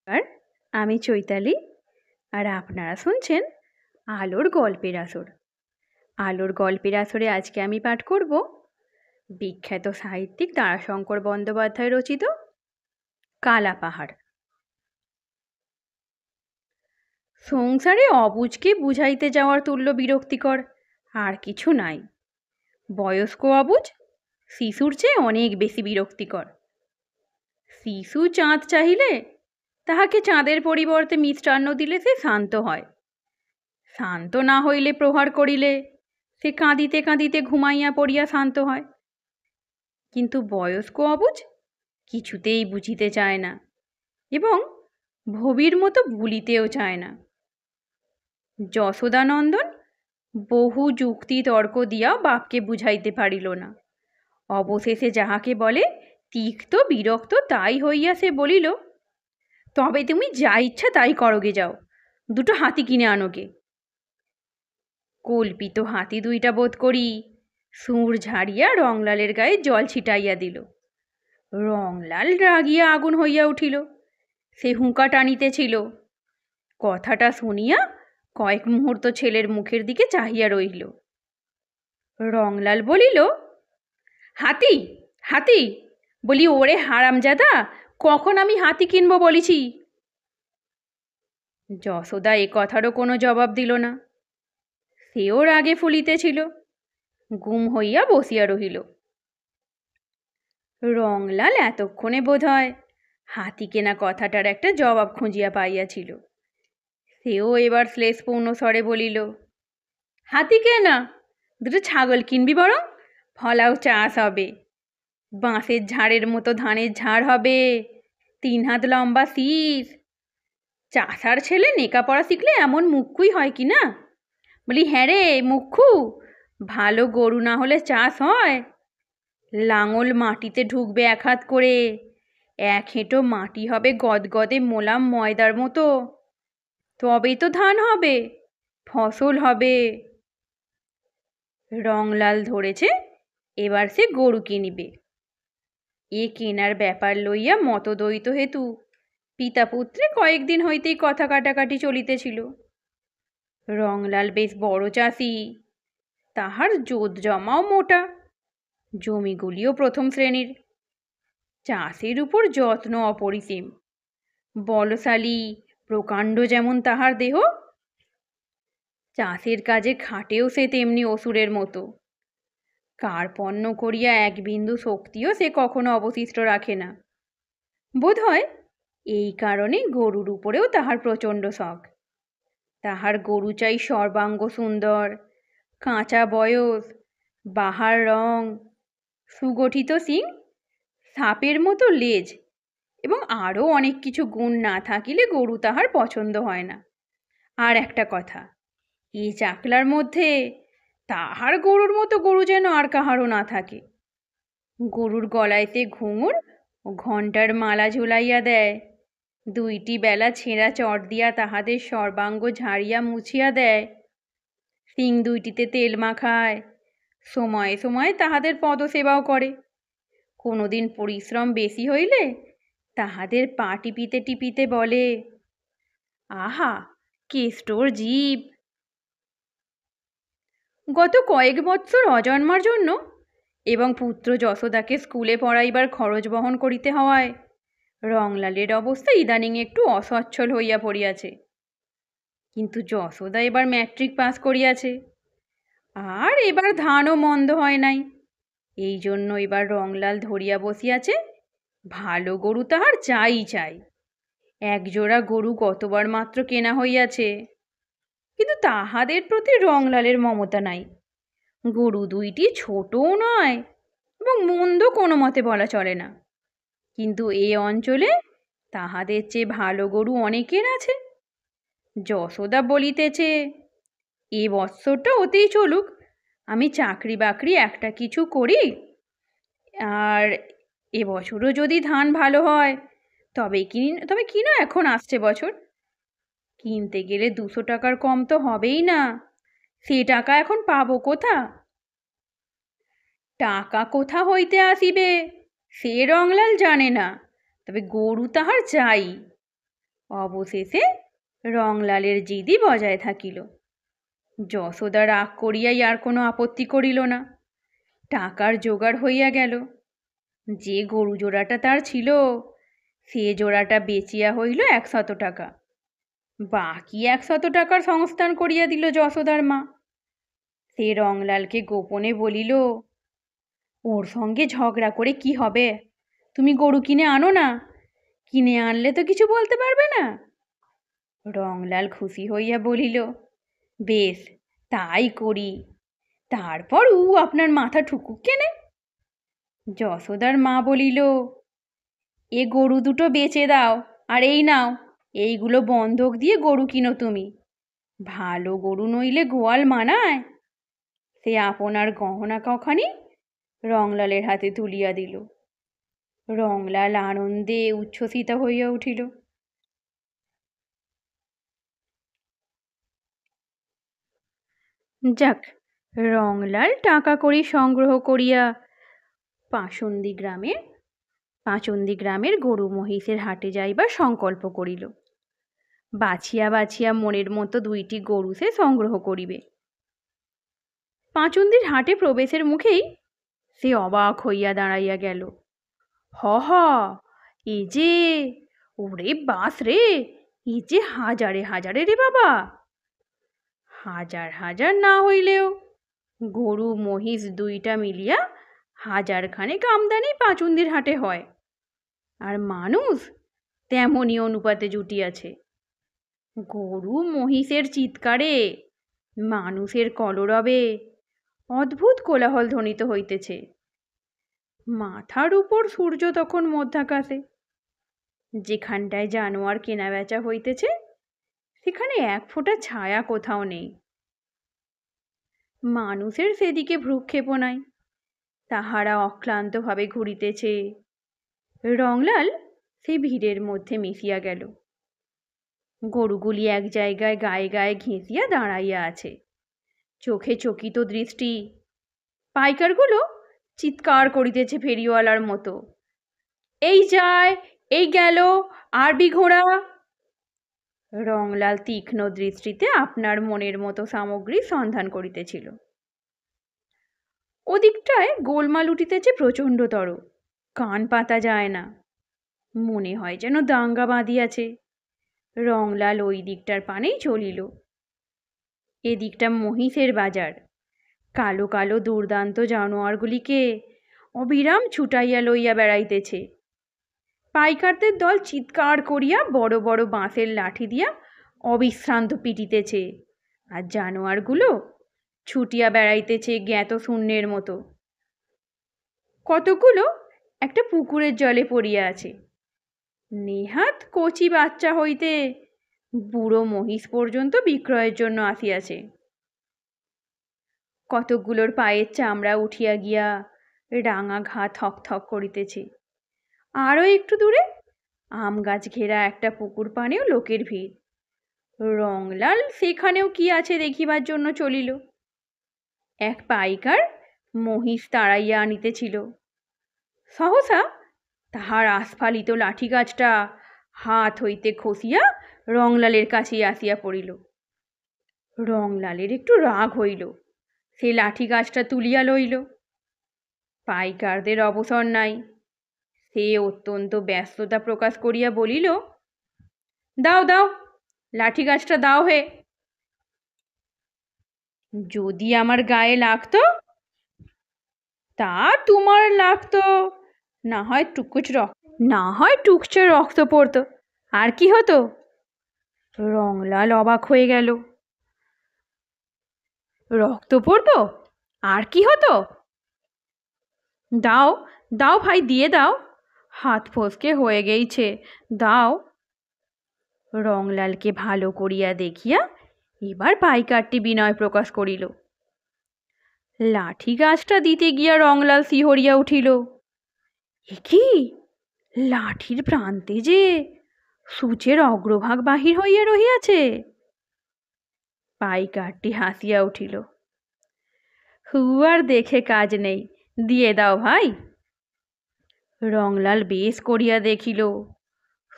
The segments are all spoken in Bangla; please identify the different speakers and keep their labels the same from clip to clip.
Speaker 1: আর আমি চৈতালি, আর আপনারা শুনছেন আলোর গল্পের আসর। আলোর গল্পের আসরে আজকে আমি পাঠ করব বিখ্যাত সাহিত্যিক তারাশঙ্কর বন্দ্যোপাধ্যায় রচিত কালা পাহাড়। সংসারে অবুঝকে বুঝাইতে যাওয়ার তুল্য বিরক্তিকর আর কিছু নাই। বয়স্ক অবুঝ শিশুর চেয়ে অনেক বেশি বিরক্তিকর। শিশু চাঁদ চাহিলে তাহাকে চাঁদের পরিবর্তে মিষ্টান্ন দিলে সে শান্ত হয়। শান্ত না হইলে প্রহার করিলে সে কাঁদিতে কাঁদিতে ঘুমাইয়া পড়িয়া শান্ত হয়। কিন্তু বয়স্ক অবুঝ কিছুতেই বুঝিতে চায় না এবং ভবির মতো ভুলিতেও চায় না। যশোদানন্দন বহু যুক্তি তর্ক দিয়া বাপকে বুঝাইতে পারিল না। অবশেষে যাহাকে বলে তিক্ত বিরক্ত তাই হইয়া সে বলিল, তবে তুমি যা ইচ্ছা তাই করোগে, যাও দুটো হাতি কিনে আনোগে। কল্পিত হাতি দুইটা বোধ করি সুর ঝাড়িয়া রংলালের গায়ে জল ছিটাইয়া দিল। রংলাল রাগিয়া আগুন হইয়া উঠিল। সে হুঁকা টানিতেছিল। কথাটা শুনিয়া কয়েক মুহূর্ত ছেলের মুখের দিকে চাহিয়া রইল। রংলাল বলিল, হাতি হাতি বলি, ওরে হারামজাদা, কখন আমি হাতি কিনবো বলিছি? যশোদা এ কথারও কোনো জবাব দিল না। সেও রাগে ফুলিতেছিল, গুম হইয়া বসিয়া রহিল। রংলাল এতক্ষণে বোধ হয় হাতি কেনা কথাটার একটা জবাব খুঁজিয়া পাইয়াছিল। সেও এবার শ্লেষপূর্ণ স্বরে বলিল, হাতি কেনা, দুটো ছাগল কিনবি বরং, ফলাও চাষ হবে। বাঁশের ঝাড়ের মতো ধানের ঝাড় হবে, 3 হাত লম্বা শীষ। চাষার ছেলে লেখাপড়া শিখলে এমন মুখ্যুই হয় কি না? বলি, হ্যাঁ রে মুখ্যু, ভালো গরু না হলে চাষ হয়? লাঙল মাটিতে ঢুকবে 1 হাত করে, 1 হেঁটো মাটি হবে গদগদে মোলাম ময়দার মতো, তবেই তো ধান হবে, ফসল হবে। রংলাল ধরেছে এবার সে গরু কিনিবে। এ কেনার ব্যাপার লইয়া মতদ্বৈত হেতু পিতা পুত্রে কয়েকদিন হইতেই কথা কাটাকাটি চলিতেছিল। রংলাল বেশ বড় চাষি, তাহার জোত জমাও মোটা, জমিগুলিও প্রথম শ্রেণীর। চাষের উপর যত্ন অপরিসীম। বলশালী প্রকাণ্ড যেমন তাহার দেহ, চাষের কাজে খাটেও সে তেমনি অসুরের মতো। কার্পণ্য করিয়া এক বিন্দু শক্তিও সে কখনো অবশিষ্ট রাখে না। বোধ হয় এই কারণে গরুর উপরেও তাহার প্রচণ্ড শখ। তাহার গরু চাই সর্বাঙ্গ সুন্দর, কাঁচা বয়স, বাহার রং, সুগঠিত শিং, সাপের মতো লেজ এবং আরও অনেক কিছু গুণ না থাকিলে গরু তাহার পছন্দ হয় না। আর একটা কথা, এই চাকলার মধ্যে তাহার গরুর মতো গরু যেন আর কাহারও না থাকে। গরুর গলায়তে ঘুঙুর ও ঘণ্টার মালা ঝুলাইয়া দেয়, 2টি বেলা ছেঁড়া চট দিয়া তাহাদের সর্বাঙ্গ ঝাড়িয়া মুছিয়া দেয়, শিং 2টিতে তেল মাখায়, সময়ে সময়ে তাহাদের পদসেবাও করে। কোনোদিন পরিশ্রম বেশি হইলে তাহাদের পা টিপিতে টিপিতে বলে, আহা কেষ্টর জীব। গত কয়েক বৎসর অজন্মার জন্য এবং পুত্র যশোদাকে স্কুলে পড়াইবার খরচ বহন করিতে হওয়ায় রংলালের অবস্থা ইদানিং একটু অসচ্ছল হইয়া পড়িয়াছে। কিন্তু যশোদা এবার ম্যাট্রিক পাস করিয়াছে, আর এবার ধানও মন্দ হয় নাই। এই জন্য এবার রংলাল ধরিয়া বসিয়াছে ভালো গরু তাহার চাই চাই। 1 জোড়া গরু গতবার মাত্র কেনা হইয়াছে, কিন্তু তাহাদের প্রতি রংলালের মমতা নাই। গরু 2টি ছোটও নয় এবং মন্দ কোনো মতে বলা চলে না, কিন্তু এ অঞ্চলে তাহাদের চেয়ে ভালো গরু অনেকের আছে। যশোদা বলিতেছে, এ বৎসরটা ওতেই চলুক, আমি চাকরি বাকরি একটা কিছু করি, আর এবছরও যদি ধান ভালো হয় তবে কিনো, এখন আসছে বছর। কিনতে গেলে 200 টাকার কম তো হবেই না, সে টাকা এখন পাবো কোথা? টাকা কোথা হইতে আসিবে সে রংলাল জানে না, তবে গরু তাহার চাই। অবশেষে রংলালের জিদি বজায় থাকিল। যশোদা রাগ করিয়াই আর কোনো আপত্তি করিল না। টাকার জোগাড় হইয়া গেল। যে গরু জোড়াটা তার ছিল সে জোড়াটা বেচিয়া হইল 100 টাকা। বাকি 100 টাকার সংস্থান করিয়া দিল যশোদার মা। সে রংলালকে গোপনে বলিল, ওর সঙ্গে ঝগড়া করে কি হবে, তুমি গরু কিনে আনো না, কিনে আনলে তো কিছু বলতে পারবে না। রংলাল খুশি হইয়া বলিল, বেশ তাই করি, তারপর আপনার মাথা ঠুকুক কেনে। যশোদার মা বলিল, এ গরু দুটো বেচে দাও, আর এই নাও, এইগুলো বন্ধক দিয়ে গরু কিনো তুমি। ভালো গরু নইলে গোয়াল মানায়। সে আপনার গহনা কখানি রংলালের হাতে তুলিয়া দিল। রংলাল আনন্দে উচ্ছ্বসিত হইয়া উঠিল। যাক, রংলাল টাকা কড়ি সংগ্রহ করিয়া পাচন্দি গ্রামের গরু মহিষের হাটে যাইবার সংকল্প করিল। বাছিয়া বাছিয়া মনের মতো 2টি গরু সে সংগ্রহ করিবে। পাচন্দির হাটে প্রবেশের মুখেই সে অবাক হইয়া দাঁড়াইয়া গেল। হ এ যে, ওরে বাস রে, এ যে হাজারে হাজারে রে বাবা। হাজার হাজার না হইলেও গরু মহিষ 2টা মিলিয়া 1000 খানেক আমদানি পাচন্দির হাটে হয়। আর মানুষ তেমনই অনুপাতে জুটিয়াছে। গরু মহিষের চিৎকারে, মানুষের কলরবে অদ্ভুত কোলাহল ধ্বনিত হইতেছে। মাথার উপর সূর্য তখন মধ্যাকাশে। যেখানটায় জানোয়ার কেনা বেচা হইতেছে সেখানে 1 ফোঁটা ছায়া কোথাও নেই। মানুষের সেদিকে ভ্রুক্ষেপ নাই, তাহারা অক্লান্তভাবে ঘুরিতেছে। রংলাল সেই ভিড়ের মধ্যে মিশিয়া গেল। গরুগুলি এক জায়গায় গায়ে গায়ে ঘেঁষিয়া দাঁড়াইয়া আছে, চোখে চকিত দৃষ্টি। পাইকারগুলো চিৎকার করিতেছে ফেরিওয়ালার মতো, এই যায়, এই গেল, আরবি ঘোড়া। রংলাল তীক্ষ্ণ দৃষ্টিতে আপনার মনের মতো সামগ্রী সন্ধান করিতেছিল। ওদিকটায় গোলমাল উঠিতেছে প্রচণ্ডতর, কান পাতা যায় না, মনে হয় যেন দাঙ্গা বাঁধিয়াছে। রংলাল ওই দিকটার পানেই চলিল। এদিকটা মহিষের বাজার। কালো কালো দুর্দান্ত জানোয়ারগুলিকে অবিরাম ছুটাইয়া লইয়া বেড়াইতেছে। পাইকারদের দল চিৎকার করিয়া বড় বড় বাঁশের লাঠি দিয়া অবিশ্রান্ত পিটিতেছে, আর জানোয়ারগুলো ছুটিয়া বেড়াইতেছে জ্ঞাত শূন্যের মতো। কতগুলো একটা পুকুরের জলে পড়িয়া আছে। নেহাত কচি বাচ্চা হইতে বুড়ো মহিষ পর্যন্ত বিক্রয়ের জন্য আসিয়াছে। কতকগুলোর পায়ের চামড়া উঠিয়া গিয়া রাঙা ঘা থক থক করিতেছে। আরও একটু দূরে আম গাছ ঘেরা একটা পুকুর পানেও লোকের ভিড়। রংলাল সেখানেও কি আছে দেখিবার জন্য চলিল। এক পাইকার মহিষ তাড়াইয়া আনিতেছিল। সহসা তাহার আস্ফালিত লাঠি গাছটা হাত হইতে খসিয়া রংলালের কাছেই আসিয়া পড়িল। রংলালের একটু রাগ হইল, সে লাঠি গাছটা তুলিয়া লইল। পাইকারদের অবসর নাই। সে অত্যন্ত ব্যস্ততা প্রকাশ করিয়া বলিল, দাও দাও, লাঠি গাছটা দাও হে। যদি আমার গায়ে লাগতো তা তোমার লাগতো, না হয় টুকচে রক্ত পড়তো, আর কি হতো? রংলাল অবাক হয়ে গেল। রক্ত পড়তো? আর কি হতো? দাও দাও ভাই, দিয়ে দাও, হাত ফসকে হয়ে গেইছে, দাও। রংলালকে ভালো করিয়া দেখিয়া এবার পাইকারটি বিনয় প্রকাশ করিল। লাঠি গাছটা দিতে গিয়া রংলাল শিহরিয়া উঠিল। এ কি, লাঠির প্রান্তে যে সূচের অগ্রভাগ বাহির হইয়া রহিয়াছে। পাইকারটি হাসিয়া উঠিল। হুয়ার দেখে কাজ নেই, দিয়ে দাও ভাই। রংলাল বেশ করিয়া দেখিল,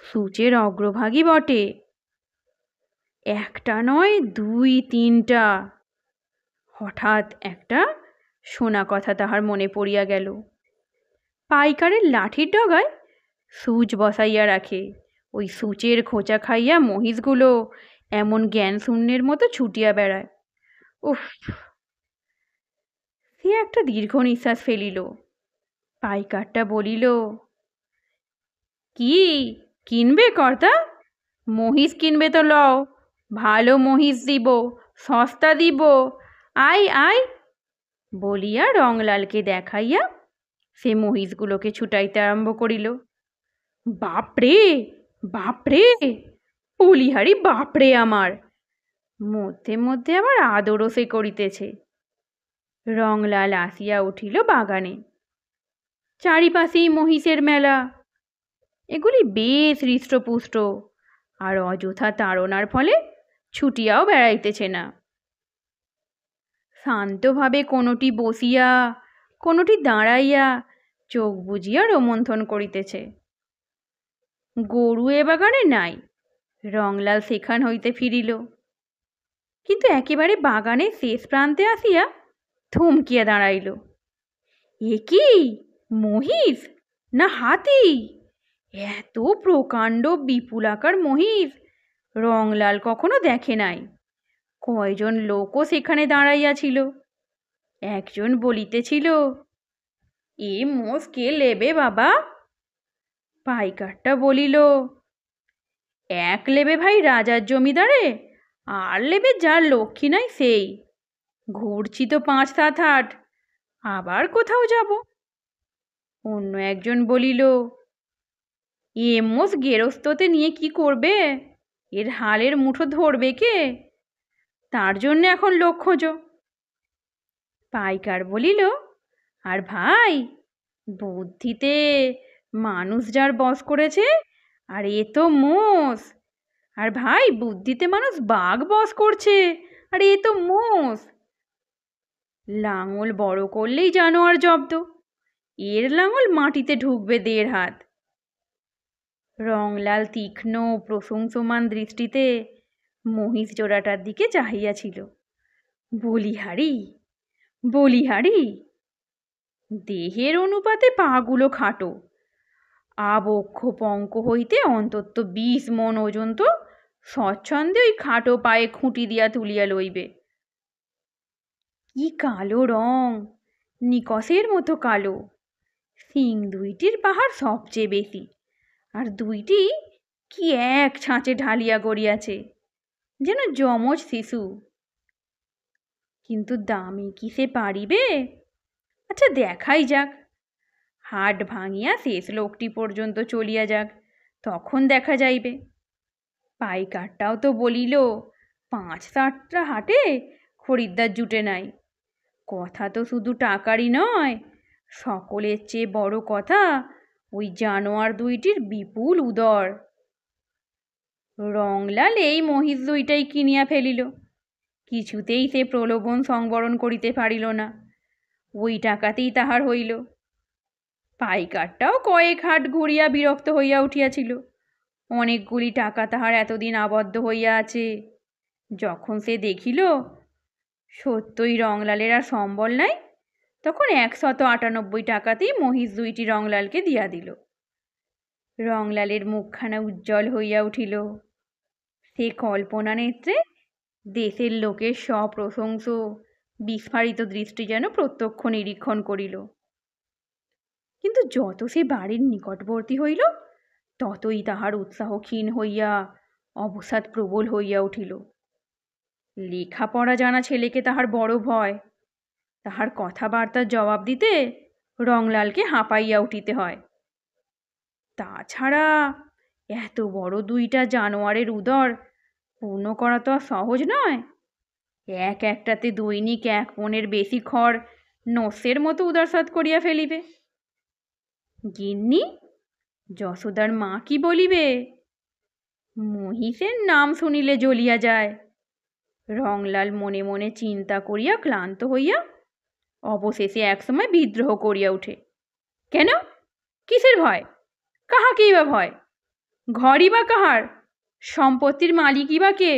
Speaker 1: সূচের অগ্রভাগই বটে। একটা নয়, দুই তিনটা। হঠাৎ একটা শোনা কথা তাহার মনে পড়িয়া গেল। পাইকারের লাঠির ডগায় সূচ বসাইয়া রাখে, ওই সূচের খোঁচা খাইয়া মহিষগুলো এমন জ্ঞান শূন্যের মতো ছুটিয়া বেড়ায়। উফ! সে একটা দীর্ঘ নিঃশ্বাস ফেলিল। পাইকারটা বলিল, কি কিনবে কর্তা? মহিষ কিনবে তো লও, ভালো মহিষ দিব, সস্তা দিব, আয় আয় বলিয়া রংলালকে দেখাইয়া সে মহিষগুলোকে ছুটাইতে আরম্ভ করিল। বাপরে বাপরে, বলিহারি বাপরে আমার! মধ্যে মধ্যে আবার আদরও সে করিতেছে। রংলাল আসিয়া উঠিল বাগানে। চারিপাশেই মহিষের মেলা। এগুলি বেশ হৃষ্টপুষ্ট, আর অযথা তাড়নার ফলে ছুটিয়াও বেড়াইতেছে না। শান্তভাবে কোনোটি বসিয়া, কোনোটি দাঁড়াইয়া চোখ বুজিয়া রোমন্থন করিতেছে। গরু এ বাগানে নাই। রংলাল সেখান হইতে ফিরিল, কিন্তু একেবারে বাগানের শেষ প্রান্তে আসিয়া থমকিয়া দাঁড়াইল। এ কি মহিষ না হাতি? এত প্রকাণ্ড বিপুলাকার মহিষ রংলাল কখনো দেখে নাই। কয়জন লোকও সেখানে দাঁড়াইয়াছিল। একজন বলিতেছিল, এ মোষ কে লেবে বাবা? পাইকারটা বলিল, এক লেবে ভাই রাজার জমিদারে, আর লেবে যার লক্ষ্মী নাই সেই। ঘুরছি তো ৫-৭ হাট, আবার কোথাও যাব। অন্য একজন বলিল, এ মোষ গেরস্ততে নিয়ে কি করবে? এর হালের মুঠো ধরবে কে? তার জন্য এখন লোক খোঁজো। পাইকার বলিল, আর ভাই, বুদ্ধিতে মানুষ যার বশ করেছে, আর এ তো মোষ। আর ভাই, বুদ্ধিতে মানুষ বাঘ বশ করছে, আর এ তো মোষ। লাঙল বড় করলেই জানোয়ার জব্দ, এর লাঙল মাটিতে ঢুকবে ১.৫ হাত। রংলাল তীক্ষ্ণ প্রশংসমান দৃষ্টিতে মহিষ জোড়াটার দিকে চাহিয়াছিল। বলিহারি বলিহারি, দেহের অনুপাতে পাগুলো খাটো, আবক্ষ পঙ্ক হইতে অন্তত ২০ মণ ওজন তো স্বচ্ছন্দে ওই খাটো পায়ে খুঁটি দিয়া তুলিয়া লইবে। কি কালো রং, নিকষের মতো কালো। শিং দুইটির পাহাড় সবচেয়ে বেশি, আর দুইটি কি এক ছাঁচে ঢালিয়া গড়িয়াছে, যেন যমজ শিশু। কিন্তু দামে কি সে পারিবে? আচ্ছা, দেখাই যাক। হাট ভাঙিয়া শেষ লোকটি পর্যন্ত চলিয়া যাক, তখন দেখা যাইবে। পাইকারটাও তো বলিল, ৫-৭টা হাটে খরিদ্দার জুটে নাই। কথা তো শুধু টাকারই নয়, সকলের চেয়ে বড় কথা ওই জানোয়ার দুইটির বিপুল উদর। রংলাল এই মহিষ দুইটাই কিনিয়া ফেলিল। কিছুতেই সে প্রলোভন সংবরণ করিতে পারিল না। ওই টাকাতেই তাহার হইল। পাইকারটাও কয়েক হাট ঘুরিয়া বিরক্ত হইয়া উঠিয়াছিল। অনেকগুলি টাকা তাহার এতদিন আবদ্ধ হইয়া আছে। যখন সে দেখিল সত্যই রংলালের আর সম্বল নাই, তখন ১৯৮ টাকাতেই মহিষ দুইটি রংলালকে দিয়া দিল। রংলালের মুখখানা উজ্জ্বল হইয়া উঠিল। সে কল্পনা নেত্রে দেশের লোকের সপ্রশংস বিস্ফারিত দৃষ্টি যেন প্রত্যক্ষ নিরীক্ষণ করিল। কিন্তু যত সে বাড়ির নিকটবর্তী হইল, ততই তাহার উৎসাহ ক্ষীণ হইয়া অবসাদ প্রবল হইয়া উঠিল। লেখাপড়া জানা ছেলেকে তাহার বড় ভয়। তাহার কথাবার্তার জবাব দিতে রংলালকে হাঁপাইয়া উঠিতে হয়। তাছাড়া এত বড় দুইটা জানোয়ারের উদর পূর্ণ করা তো আর সহজ নয়। একটাতে দৈনিক ১ পণের বেশি খড় নস্যের মতো উদরসাৎ করিয়া ফেলিবে। গিন্নি, যশোদার মা কি বলিবে? মহিষের নাম শুনিলে জ্বলিয়া যায়। রংলাল মনে মনে চিন্তা করিয়া ক্লান্ত হইয়া অবশেষে একসময় বিদ্রোহ করিয়া উঠে। কেন? কিসের ভয়? কাহাকেই বা ভয়? ঘরই বা কাহার? সম্পত্তির মালিকই বা কে?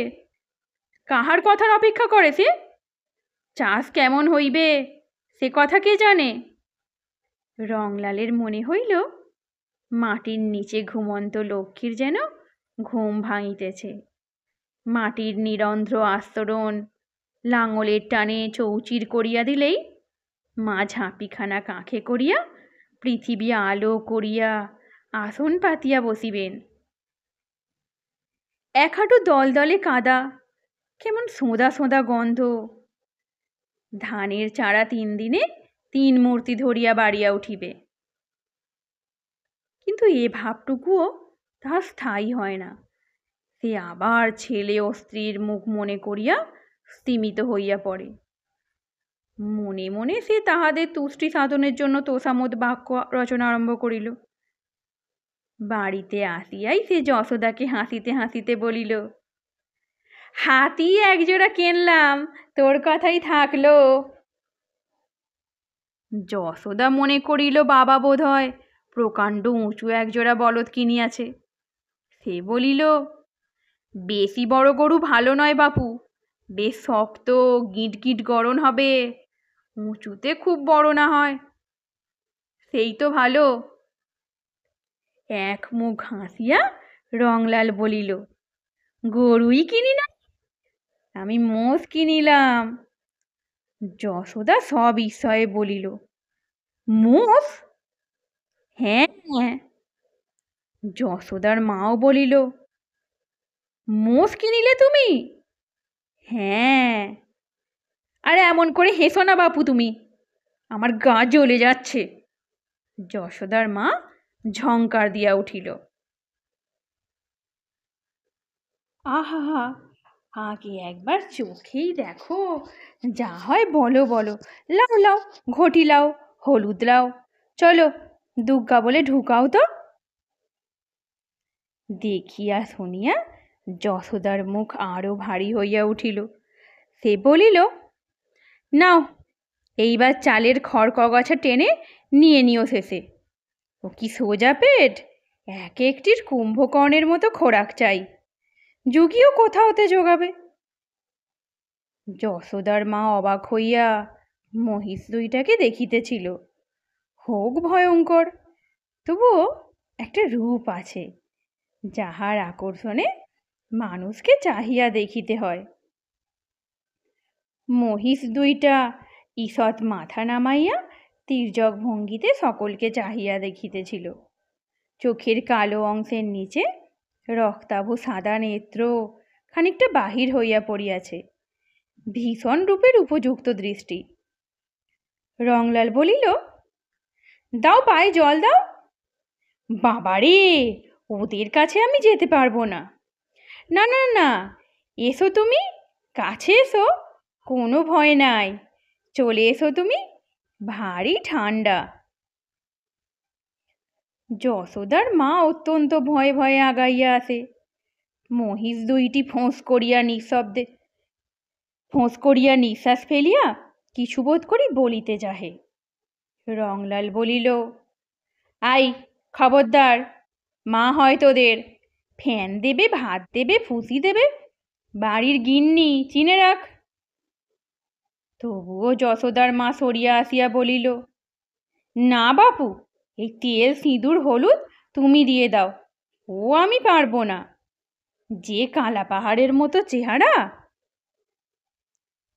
Speaker 1: কাহার কথার অপেক্ষা করে সে? চাষ কেমন হইবে সে কথা কে জানে? রংলালের মনে হইল মাটির নিচে ঘুমন্ত লক্ষ্মীর যেন ঘুম ভাঙিতেছে। মাটির নিরন্ধ্র আস্তরণ লাঙলের টানে চৌচির করিয়া দিলেই মা ঝাঁপিখানা কাঁখে করিয়া পৃথিবী আলো করিয়া আসন পাতিয়া বসিবেন। এক হাঁটু দলদলে কাদা, কেমন সোঁদা সোঁদা গন্ধ। ধানের চারা 3 দিনে 3 মূর্তি ধরিয়া বাড়িয়া উঠিবে। কিন্তু এ ভাবটুকুও তাহার স্থায়ী হয় না। সে আবার ছেলে ও স্ত্রীর মুখ মনে করিয়া স্তিমিত হইয়া পড়ে। মনে মনে সে তাহাদের তুষ্টি সাধনের জন্য তোষামোদ বাক্য রচনা আরম্ভ করিল। বাড়িতে আসিয়াই সে যশোদাকে হাসিতে হাসিতে বলিল, হাতি একজোড়া কিনলাম, তোর কথাই থাকলো। যশোদা মনে করিল বাবা বোধ হয় প্রকাণ্ড উঁচু একজোড়া বলদ কিনিয়াছে। সে বলিল, বেশি বড় গরু ভালো নয় বাপু, বেশ শক্ত গিট গিট গড়ন হবে, উঁচুতে খুব বড় না হয়, সেই তো ভালো। এক মুখ হাসিয়া রংলাল বলিল, গরুই কিনি না, আমি মোষ কিনিলাম। যশোদা সবিস্ময়ে বলিল, মোষ? হ্যাঁ। যশোদার মাও বলিল, মোষ কিনিলে তুমি? হ্যাঁ। আরে এমন করে হেসো না বাপু তুমি, আমার গা জ্বলে যাচ্ছে। যশোদার মা ঝংকার দিয়া উঠিল, আহা, আগে একবার চোখেই দেখো, যা হয় বলো বলো, লাও লাও, ঘটি লাও, হলুদ লাও, চলো দুগ্গা বলে ঢুকাও তো। দেখিয়া শুনিয়া যশোদার মুখ আরো ভারী হইয়া উঠিল। সে বলিল, নাও এইবার চালের খড় কগাছা টেনে নিয়ে নিও শেষে। ও কি সোজা পেট, এক একটির কুম্ভকর্ণের মতো খোরাক চাই, যুগিও কোথা হতে জোগাবে। যশোদার মা অবাক হইয়া মহিষ দুইটাকে দেখিতেছিল। হোক ভয়ঙ্কর, তবুও একটা রূপ আছে, যাহার আকর্ষণে মানুষকে চাহিয়া দেখিতে হয়। মহিষ দুইটা ঈষৎ মাথা নামাইয়া তির্যক ভঙ্গিতে সকলকে চাহিয়া দেখিতেছিল। চোখের কালো অংশের নিচে রক্তাভ সাদা নেত্র খানিকটা বাহির হইয়া পড়িয়াছে। ভীষণ রূপের উপযুক্ত দৃষ্টি। রংলাল বলিল, দাও পায়ে জল দাও। বাবারে, ওদের কাছে আমি যেতে পারবো না। না না না, এসো তুমি, কাছে এসো, কোনো ভয় নাই, চলে এসো তুমি, ভারী ঠান্ডা। যশোদার মা অত্যন্ত ভয়ে ভয়ে আগাইয়া আসে। মহিষ দুইটি ফোঁস করিয়া নিঃশ্বাস ফেলিয়া কিছু বোধ করি বলিতে চাহে। রংলাল বলিল, আই খবরদার, মা হয় তোদের, ফ্যান দেবে, ভাত দেবে, ফুসি দেবে, বাড়ির গিন্নি, চিনে রাখ। তবুও যশোদার মা সরিয়া আসিয়া বলিল, না বাপু, এই তেল সিঁদুর হলুদ তুমি দিয়ে দাও, ও আমি পারবো না, যে কালা পাহাড়ের মতো চেহারা।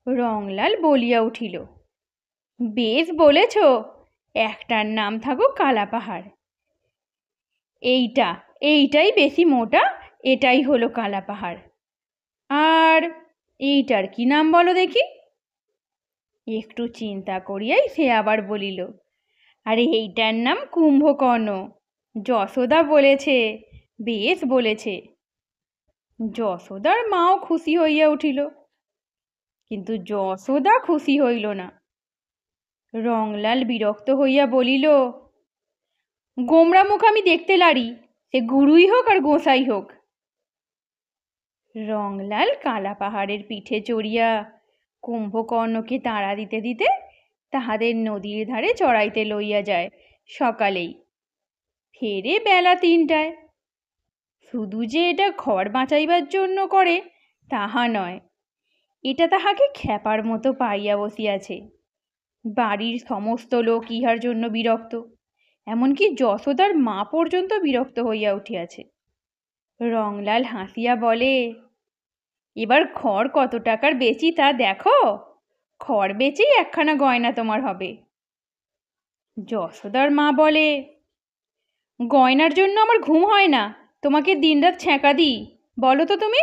Speaker 1: রংলাল বলিয়া উঠিল, বেশ বলেছ, একটার নাম থাকুক কালা পাহাড়। এইটাই বেশি মোটা, এটাই হলো কালা পাহাড়। আর এইটার কি নাম বলো দেখি। একটু চিন্তা করিয়াই সে আবার বলিল, আরে এইটার নাম কুম্ভকর্ণ, যশোদা বলেছে, বেশ বলেছে। যশোদার মাও খুশি হইয়া উঠিল, কিন্তু যশোদা খুশি হইল না। রংলাল বিরক্ত হইয়া বলিল, গোমরা মুখ আমি দেখতে লারি, সে গুরুই হোক আর গোসাই হোক। রংলাল কালা পাহাড়ের পিঠে চড়িয়া কুম্ভকর্ণকে তাড়া দিতে দিতে তাহাদের নদীর ধারে চড়াইতে লইয়া যায় সকালেই, ফেরে বেলা 3টায়। শুধু যে এটা ঘর বাঁচাইবার জন্য করে তাহা নয়, এটা তাহাকে খ্যাপার মতো পাইয়া বসিয়াছে। বাড়ির সমস্ত লোক ইহার জন্য বিরক্ত, এমনকি যশোদার মা পর্যন্ত বিরক্ত হইয়া উঠিয়াছে। রংলাল হাসিয়া বলে, এবার খড় কত টাকার বেচি তা দেখো, খড় বেচেই একখানা গয়না তোমার হবে। যশোদার মা বলে, গয়নার জন্য আমার ঘুম হয় না, তোমাকে দিনরাত ছ্যাঁকা দিই, বলো তো তুমি।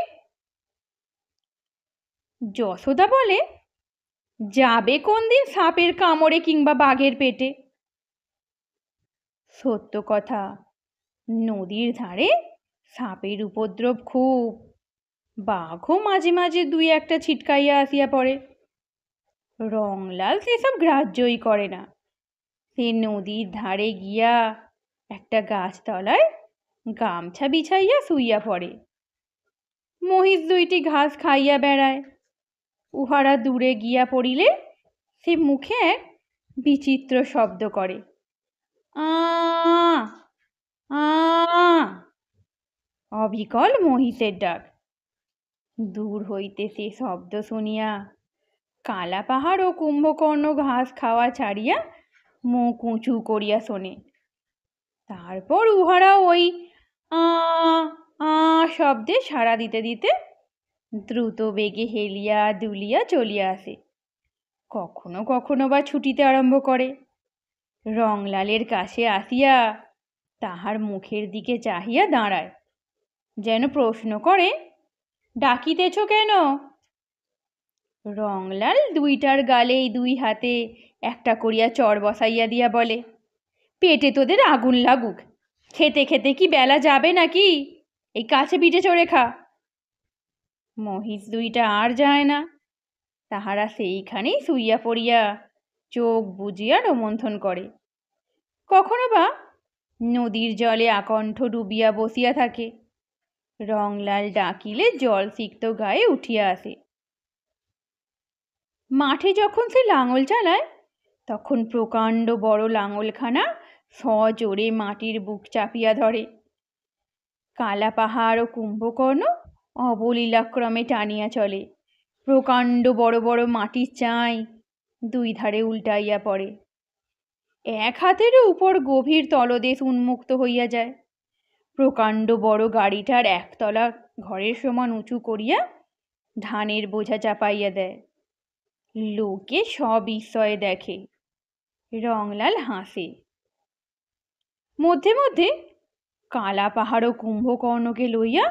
Speaker 1: যশোদা বলে, যাবে কোন দিন সাপের কামড়ে কিংবা বাঘের পেটে। সত্য কথা, নদীর ধারে সাপের উপদ্রব খুব, বাঘও মাঝে মাঝে দুই একটা ছিটকাইয়া আসিয়া পড়ে। রংলাল সেসব গ্রাহ্যই করে না। সে নদীর ধারে গিয়া একটা গাছতলায় গামছা বিছাইয়া শুইয়া পড়ে। মহিষ দুইটি ঘাস খাইয়া বেড়ায়। উহারা দূরে গিয়া পড়িলে সে মুখে এক বিচিত্র শব্দ করে, আ আ, অবিকল মহিষের ডাক। দূর হইতে সে শব্দ শুনিয়া কালা পাহাড় ও কুম্ভকর্ণ ঘাস খাওয়া ছাড়িয়া মুখ উঁচু করিয়া শোনে। তারপর উহারা ওই আ আ শব্দে সাড়া দিতে দিতে দ্রুত বেগে হেলিয়া দুলিয়া চলিয়া আসে। কখনো কখনো বা ছুটিতে আরম্ভ করে। রংলালের কাছে আসিয়া তাহার মুখের দিকে চাহিয়া দাঁড়ায়, যেন প্রশ্ন করে, ডাকিতেছ কেন? রংলাল দুইটার গালেই দুই হাতে একটা করিয়া চড় বসাইয়া দিয়া বলে, পেটে তোদের আগুন লাগুক, খেতে খেতে কি বেলা যাবে নাকি? এই কাছে পিঠে চড়ে খা। মহিষ দুইটা আর যায় না, তাহারা সেইখানেই শুইয়া পড়িয়া চোখ বুজিয়া রোমন্থন করে। কখনো বা নদীর জলে আকণ্ঠ ডুবিয়া বসিয়া থাকে। রংলাল ডাকিলে জল সিক্ত গায়ে উঠিয়া আসে। মাঠে যখন সে লাঙল চালায়, তখন প্রকাণ্ড বড় লাঙলখানা সজোরে মাটির বুক চাপিয়া ধরে। কালা পাহাড় ও কুম্ভকর্ণ অবলীলাক্রমে টানিয়া চলে। প্রকাণ্ড বড় বড় মাটির চাই দুই ধারে উল্টাইয়া পড়ে। এক হাতেরও উপর গভীর তলদেশ উন্মুক্ত হইয়া যায়। প্রকাণ্ড বড় গাড়িটার একতলা ঘরের সমান উঁচু করিয়া ধানের বোঝা চাপাইয়া দেয়। লোকে সবিস্ময়ে দেখে। রংলাল হাসে। মধ্যে মধ্যে কালা পাহাড় ও কুম্ভকর্ণকে লইয়া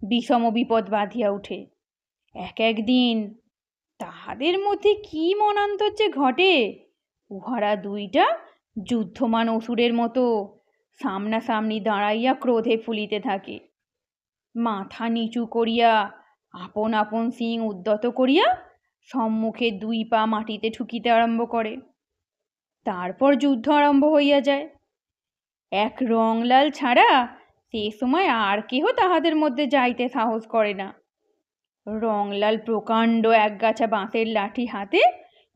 Speaker 1: বিষম বিপদ বাঁধিয়া উঠে। এক একদিন তাহাদের মধ্যে কি মনান্তর যে ঘটে, উহারা দুইটা যুদ্ধমান অসুরের মতো সামনাসামনি দাঁড়াইয়া ক্রোধে ফুলিতে থাকে। মাথা নিচু করিয়া আপন আপন শিং উদ্যত করিয়া সম্মুখে দুই পা মাটিতে ঠুকিতে আরম্ভ করে। তারপর যুদ্ধ আরম্ভ হইয়া যায়। এক রংলাল ছাড়া সে সময় আর কেহ তাহাদের মধ্যে যাইতে সাহস করে না। রংলাল প্রকাণ্ড একগাছা বাঁশের লাঠি হাতে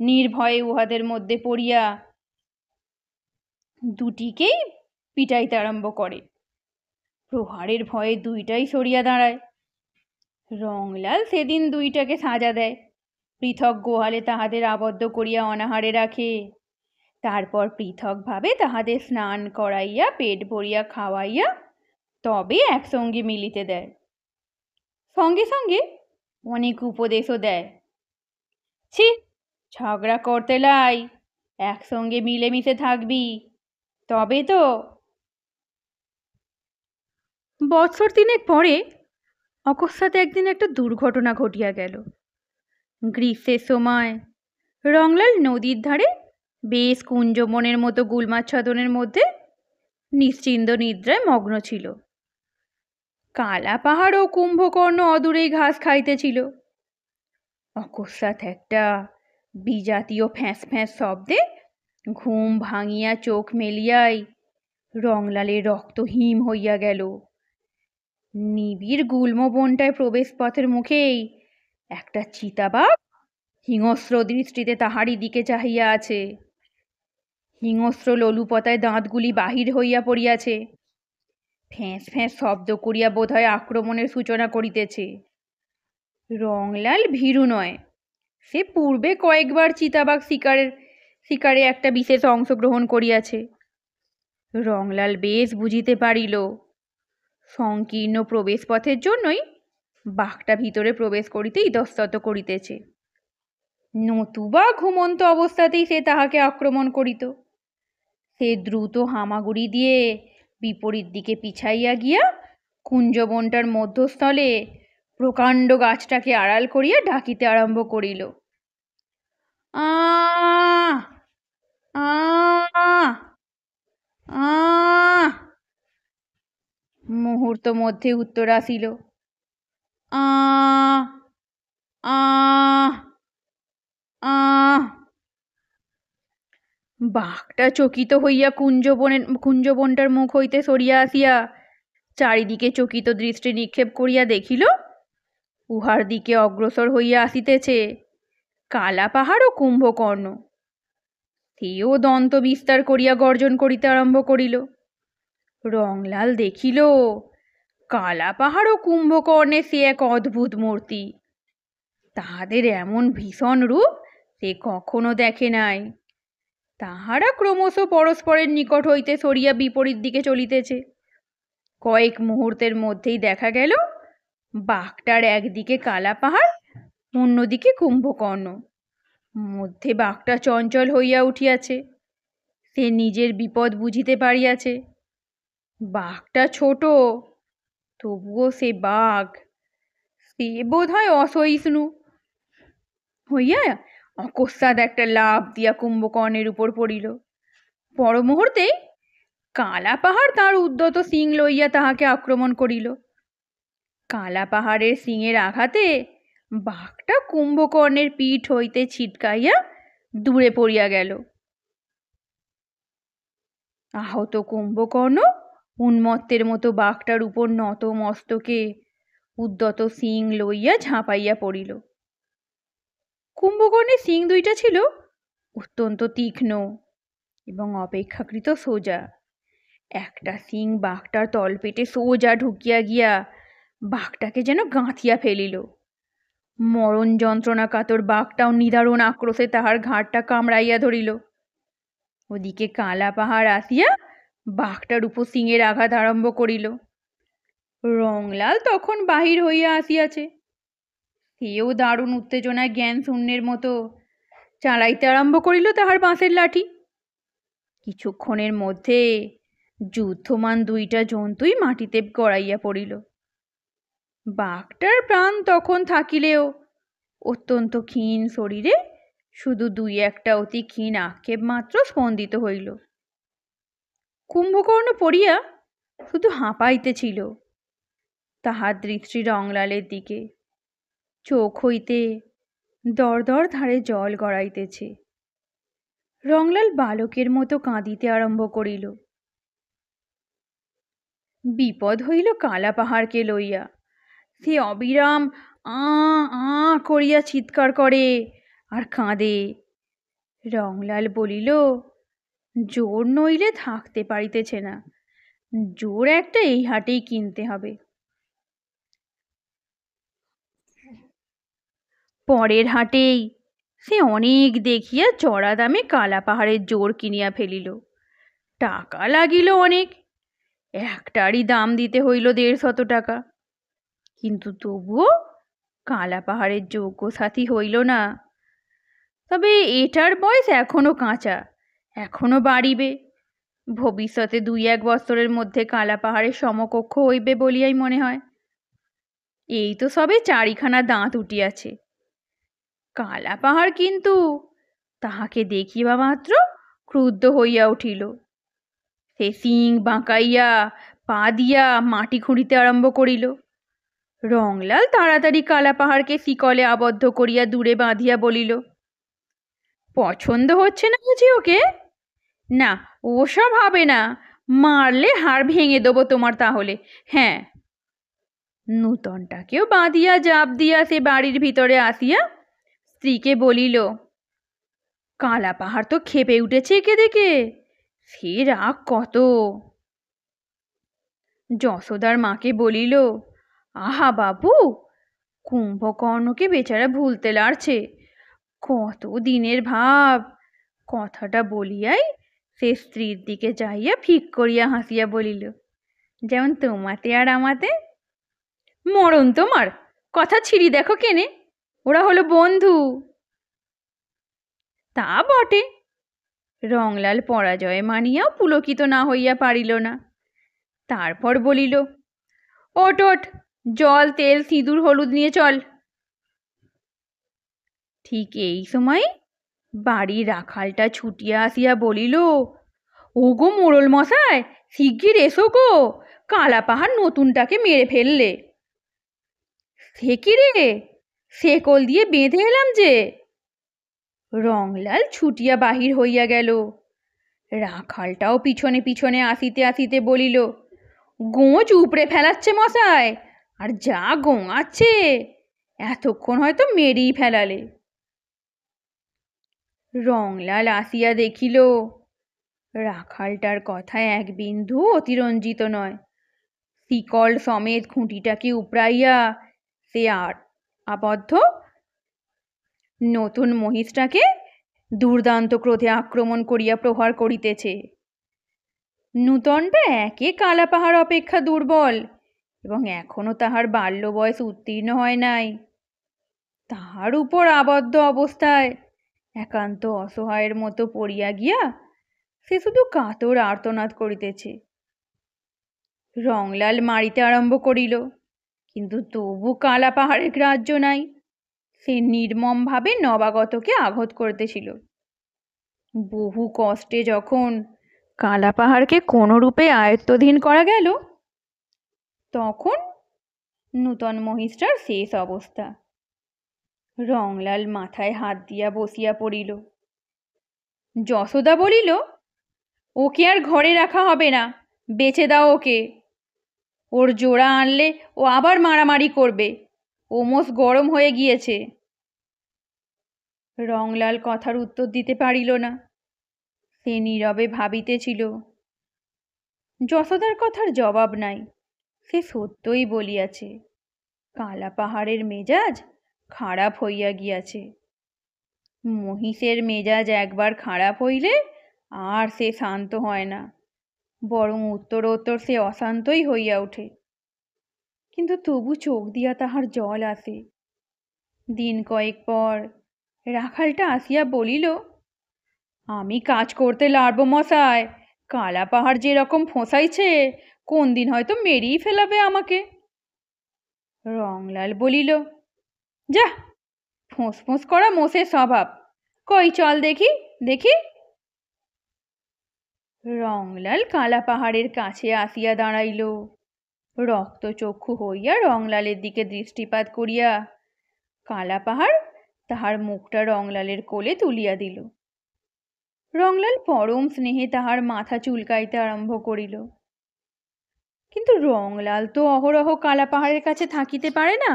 Speaker 1: নির্ভয়ে উহাদের মধ্যে পড়িয়া দুটিকেই পিটাইতে আরম্ভ করে। প্রহারের ভয়ে দুইটাই সরিয়া দাঁড়ায়। রংলাল সেদিন দুইটাকে সাজা দেয়, পৃথক গোহালে তাহাদের আবদ্ধ করিয়া অনাহারে রাখে। তারপর পৃথকভাবে তাহাদের স্নান করাইয়া পেট ভরিয়া খাওয়াইয়া তবে একসঙ্গে মিলিতে দেয়। সঙ্গে সঙ্গে অনেক উপদেশও দেয়। ছি, ঝগড়া করতে লাই, একসঙ্গে মিলেমিশে থাকবি, তবে তো। বছর তিনেক পরে অকস্মাৎ একদিন একটা দুর্ঘটনা ঘটিয়া গেল। গ্রীষ্মের সময় রংলাল নদীর ধারে বেশ কুঞ্জবনের মতো গুলমাচ্ছাদনের মধ্যে নিশ্চিন্ত নিদ্রায় মগ্ন ছিল। কালা পাহাড় ও কুম্ভকর্ণ অদূরেই ঘাস খাইতেছিল। অকস্মাৎ একটা বিজাতীয় ফ্যাঁস ফ্যাঁস শব্দে ঘুম ভাঙিয়া চোখ মেলিয়াই রংলালের রক্ত হিম হইয়া গেল। নিবিড় গুল্ম বনটায় প্রবেশ পথের মুখেই একটা চিতাবাঘ হিংস্র দৃষ্টিতে তাহারই দিকে চাহিয়া আছে। হিংস্র লোলুপতায় দাঁতগুলি বাহির হইয়া পড়িয়াছে। ফ্যাঁস ফ্যাঁস শব্দ করিয়া বোধহয় আক্রমণের সূচনা করিতেছে। রংলাল ভীরু নয়, সে পূর্বে কয়েকবার চিতাবাঘ শিকারে একটা বিশেষ অংশগ্রহণ করিয়াছে। রংলাল বেশ বুঝিতে পারিল সংকীর্ণ প্রবেশ পথের জন্যই বাঘটা ভিতরে প্রবেশ করিতে ইতস্তত করিতেছে। নতুবা ঘুমন্ত অবস্থাতেই সে তাহাকে আক্রমণ করিত। সে দ্রুত হামাগুড়ি দিয়ে বিপরীত দিকে পিছাইয়া গিয়া কুঞ্জবনটার মধ্যস্থলে প্রকাণ্ড গাছটাকে আড়াল করিয়া ডাকিতে আরম্ভ করিল। আ আ আ মুহূর্ত মধ্যে উত্তর আসিল, আ আ আ। বাঘটা চকিত হইয়া কুঞ্জবনটার মুখ হইতে সরিয়া আসিয়া চারিদিকে চকিত দৃষ্টি নিক্ষেপ করিয়া দেখিল উহার দিকে অগ্রসর হইয়া আসিতেছে কালা পাহাড় ও কুম্ভকর্ণ। সেও দন্ত বিস্তার করিয়া গর্জন করিতে আরম্ভ করিল। রংলাল দেখিল কালা পাহাড় ও কুম্ভকর্ণে সে এক অদ্ভুত মূর্তি। তাহাদের এমন ভীষণ রূপ সে কখনো দেখে নাই। তাহারা ক্রমশ পরস্পরের নিকট হইতে সরিয়া বিপরীত দিকে চলিতেছে। কয়েক মুহূর্তের মধ্যেই দেখা গেল বাঘটার একদিকে কালা পাহাড়, অন্যদিকে কুম্ভকর্ণ। মধ্যে বাঘটা চঞ্চল হইয়া উঠিয়াছে। সে নিজের বিপদ বুঝিতে পারিয়াছে। বাঘটা ছোট, তবুও সে বাঘ। সে বোধ হয় অসহিষ্ণু হইয়া অকস্মাৎ একটা লাফ দিয়া কুম্ভকর্ণের উপর পড়িল। পর মুহূর্তেই কালা পাহাড় তার উদ্যত শিং লইয়া তাহাকে আক্রমণ করিল। কালা পাহাড়ের শিংয়ের আঘাতে বাঘটা কুম্ভকর্ণের পিঠ হইতে ছিটকাইয়া দূরে পড়িয়া গেল। আহত কুম্ভকর্ণ উন্মত্তের মতো বাঘটার উপর নত মস্তকে উদ্যত শিং লইয়া ঝাঁপাইয়া পড়িল। কুম্ভকর্ণের শিং দুইটা ছিল অত্যন্ত তীক্ষ্ণ এবং অপেক্ষাকৃত সোজা। একটা শিং বাঘটার তলপেটে সোজা ঢুকিয়া গিয়া বাঘটাকে যেন গাঁথিয়া ফেলিল। মরণ যন্ত্রণা কাতর বাঘটাও নিদারুণ আক্রোশে তাহার ঘাড়টা কামড়াইয়া ধরিল। ওদিকে কালা পাহাড় আসিয়া বাঘটার উপর শিংয়ের আঘাত আরম্ভ করিল। রংলাল তখন বাহির হইয়া আসিয়াছে। সেও দারুণ উত্তেজনায় জ্ঞান শূন্যের মতো চালাইতে আরম্ভ করিল তাহার বাঁশের লাঠি। কিছুক্ষণের মধ্যে যুদ্ধমান দুইটা জন্তুই মাটিতে গড়াইয়া পড়িল। বাঘটার প্রাণ তখন থাকিলেও অত্যন্ত ক্ষীণ শরীরে শুধু দুই একটা অতি ক্ষীণ আক্ষেপ মাত্র স্পন্দিত হইল। কুম্ভকর্ণ পড়িয়া শুধু হাঁপাইতেছিল। তাহার দৃষ্টি রংলালের দিকে। চোখ হইতে দর দর ধারে জল গড়াইতেছে। রংলাল বালকের মতো কাঁদিতে আরম্ভ করিল। বিপদ হইল কালা পাহাড়কে লইয়া। সে অবিরাম আ আ করিয়া চিৎকার করে আর কাঁদে। রংলাল বলিল, জোর নইলে থাকতে পারিতেছে না, জোর একটা এই হাটেই কিনতে হবে। পরের হাটেই সে অনেক দেখিয়া চড়া দামে কালা পাহাড়ের জোর কিনিয়া ফেলিল। টাকা লাগিল অনেক, একটারই দাম দিতে হইল 150 টাকা। কিন্তু তবুও কালা পাহাড়ের যোগ্য সাথী হইল না। তবে এটার বয়স এখনো কাঁচা, এখনো বাড়িবে। ভবিষ্যতে 2-1 বছরের মধ্যে কালা পাহাড়ের সমকক্ষ হইবে বলিয়াই মনে হয়। এই তো সবে 4খানা দাঁত উঠিয়াছে। কালা পাহাড় কিন্তু তাহাকে দেখিবা মাত্র ক্রুদ্ধ হইয়া উঠিল। সে শিং বাঁকাইয়া পা দিয়া মাটি খুঁড়িতে আরম্ভ করিল। রংলাল তাড়াতাড়ি কালা পাহাড়কে শিকলে আবদ্ধ করিয়া দূরে বাঁধিয়া বলিল, পছন্দ হচ্ছে না বুঝি ওকে? না, ওসব হবে না, মারলে হাড় ভেঙে দেবো তোমার তাহলে। হ্যাঁ। নূতনটাকেও বাঁধিয়া জাপ দিয়া সে বাড়ির ভিতরে আসিয়া স্ত্রীকে বলিল, কালা পাহাড় তো খেপে উঠেছে একে দেখে, সে রাগ কত। যশোদার মাকে বলিল, আহা বাবু, কুম্ভকর্ণকে বেচারা ভুলতে লারছে, কত দিনের ভাব। কথাটা বলিয়াই সে স্ত্রীর দিকে চাহিয়া ফিক করিয়া হাসিয়া বলিল, যেমন তোমাতে আর আমাতে। মরণ তোমার, কথা ছিঁড়ি দেখো কেনে, ওরা হলো বন্ধু। তা বটে। রংলাল পরাজয় মানিয়াও পুলকিত না হইয়া পারিল না। তারপর বলিল, ওট ওট, জল তেল সিঁদুর হলুদ নিয়ে চল। ঠিক এই সময় বাড়ির রাখালটা ছুটিয়া আসিয়া বলিল, ওগো মোড়ল মশাই, শিগগির এসো গো, কালাপাহাড় নতুনটাকে মেরে ফেললে। সে কি রে, শেকল দিয়ে বেঁধে এলাম যে। রংলাল ছুটিয়া বাহির হইয়া গেল। রাখালটাও পিছনে পিছনে আসিতে আসিতে বলিল, গোঁচ উপড়ে ফেলাচ্ছে মশাই, আর যা গোঙাচ্ছে, এতক্ষণ হয়তো মেরেই ফেলালে। রংলাল আসিয়া দেখিল রাখালটার কথায় এক বিন্দু অতিরঞ্জিত নয়। শিকল সমেত খুঁটিটাকে উপড়াইয়া সে আর আবদ্ধ নতুন মহিষটাকে দুর্দান্ত ক্রোধে আক্রমণ করিয়া প্রহার করিতেছে। নূতনটা একে কালাপাহাড় অপেক্ষা দুর্বল, এবং এখনো তাহার বাল্য বয়স উত্তীর্ণ হয় নাই। তাহার উপর আবদ্ধ অবস্থায় একান্ত অসহায়ের মতো পড়িয়া গিয়া সে শুধু কাতর আর্তনাদ করিতেছে। রংলাল মারিতে আরম্ভ করিল, কিন্তু তবু কালাপাহাড়ের গ্রাহ্য নাই। সে নির্মমভাবে নবাগতকে আঘাত করিতেছিল। বহু কষ্টে যখন কালাপাহাড়কে কোনরূপে আয়ত্তধীন করা গেল, তখন নূতন মহিষটার শেষ অবস্থা। রংলাল মাথায় হাত দিয়া বসিয়া পড়িল। যশোদা বলিল, ওকে আর ঘরে রাখা হবে না, বেচে দাও ওকে। ওর জোড়া আনলে ও আবার মারামারি করবে, ওমস গরম হয়ে গিয়েছে। রংলাল কথার উত্তর দিতে পারিল না। সে নীরবে ভাবিতেছিল। যশোদার কথার জবাব নাই। সে সত্যই বলিয়াছে, কালাপাহাড়ের মেজাজ খারাপ হইয়া গিয়াছে। মহিষের মেজাজ একবার খারাপ হইলে আর সে শান্ত হয় না, বরং উত্তরোত্তর সে অশান্তই হইয়া ওঠে। কিন্তু তবু চোখ দিয়া তাহার জল আসে। দিন কয়েক পর রাখালটা আসিয়া বলিল, আমি কাজ করতে লারব মশাই, কালাপাহাড় যেরকম ফোঁসাইছে, কোন দিন হয়তো মেরেই ফেলাবে আমাকে। রংলাল বলিল, যা, ফোঁস ফোঁস করা মোষের স্বভাব, কই চল দেখি দেখি। রংলাল কালাপাহাড়ের কাছে আসিয়া দাঁড়াইল। রক্তচক্ষু হইয়া রংলালের দিকে দৃষ্টিপাত করিয়া কালাপাহাড় তাহার মুখটা রংলালের কোলে তুলিয়া দিল। রংলাল পরম স্নেহে তাহার মাথা চুলকাইতে আরম্ভ করিল। কিন্তু রংলাল তো অহরহ কালাপাহাড়ের কাছে থাকিতে পারে না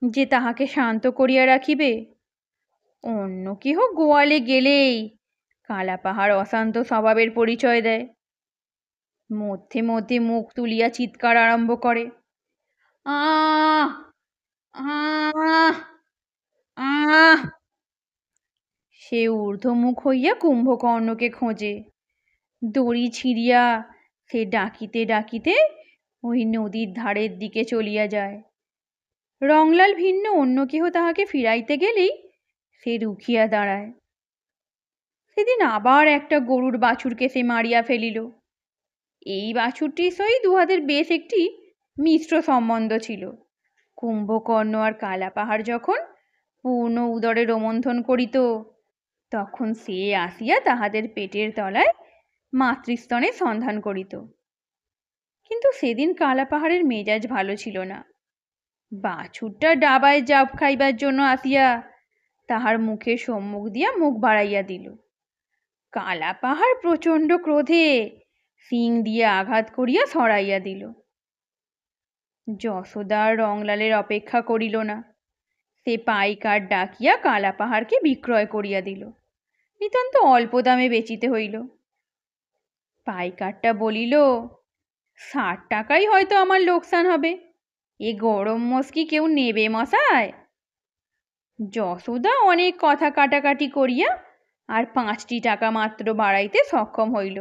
Speaker 1: যে তাহাকে শান্ত করিয়া রাখিবে। অন্য কেহ গোয়ালে গেলেই কালাপাহাড় অশান্ত স্বভাবের পরিচয় দেয়। মধ্যে মধ্যে মুখ তুলিয়া চিৎকার আরম্ভ করে, আহ আহ আহ। সে ঊর্ধ্বমুখ হইয়া কুম্ভকর্ণকে খোঁজে। দড়ি ছিঁড়িয়া সে ডাকিতে ডাকিতে ওই নদীর ধারের দিকে চলিয়া যায়। রংলাল ভিন্ন অন্য কেহ তাহাকে ফিরাইতে গেলেই সে রুখিয়া দাঁড়ায়। সেদিন আবার একটা গরুর বাছুরকে সে মারিয়া ফেলিল। এই বাছুরটির সহিত উহাদের বেশ একটি মিশ্র সম্বন্ধ ছিল। কুম্ভকর্ণ আর কালাপাহাড় যখন পূর্ণ উদরে রোমন্থন করিত, তখন সে আসিয়া তাহাদের পেটের তলায় মাতৃস্তনের সন্ধান করিত। কিন্তু সেদিন কালাপাহাড়ের মেজাজ ভালো ছিল না। বাছুরটা ডাবায় জাপ খাইবার জন্য আসিয়া তাহার মুখের সম্মুখ দিয়া মুখ বাড়াইয়া দিল। কালাপাহাড় প্রচণ্ড ক্রোধে শিং দিয়ে আঘাত করিয়া সরাইয়া দিল। যশোদা রংলালের অপেক্ষা করিল না। সে পাইকার ডাকিয়া কালাপাহাড়কে বিক্রয় করিয়া দিল। নিতান্ত অল্প দামে বেচিতে হইল। পাইকারটা বলিল, 60 টাকাই হয়তো আমার লোকসান হবে। এ গরম মোষ কি কেউ নেবে মশাই? যশোদা অনেক কথা কাটাকাটি করিয়া আর 5টি টাকা মাত্র বাড়াইতে সক্ষম হইল।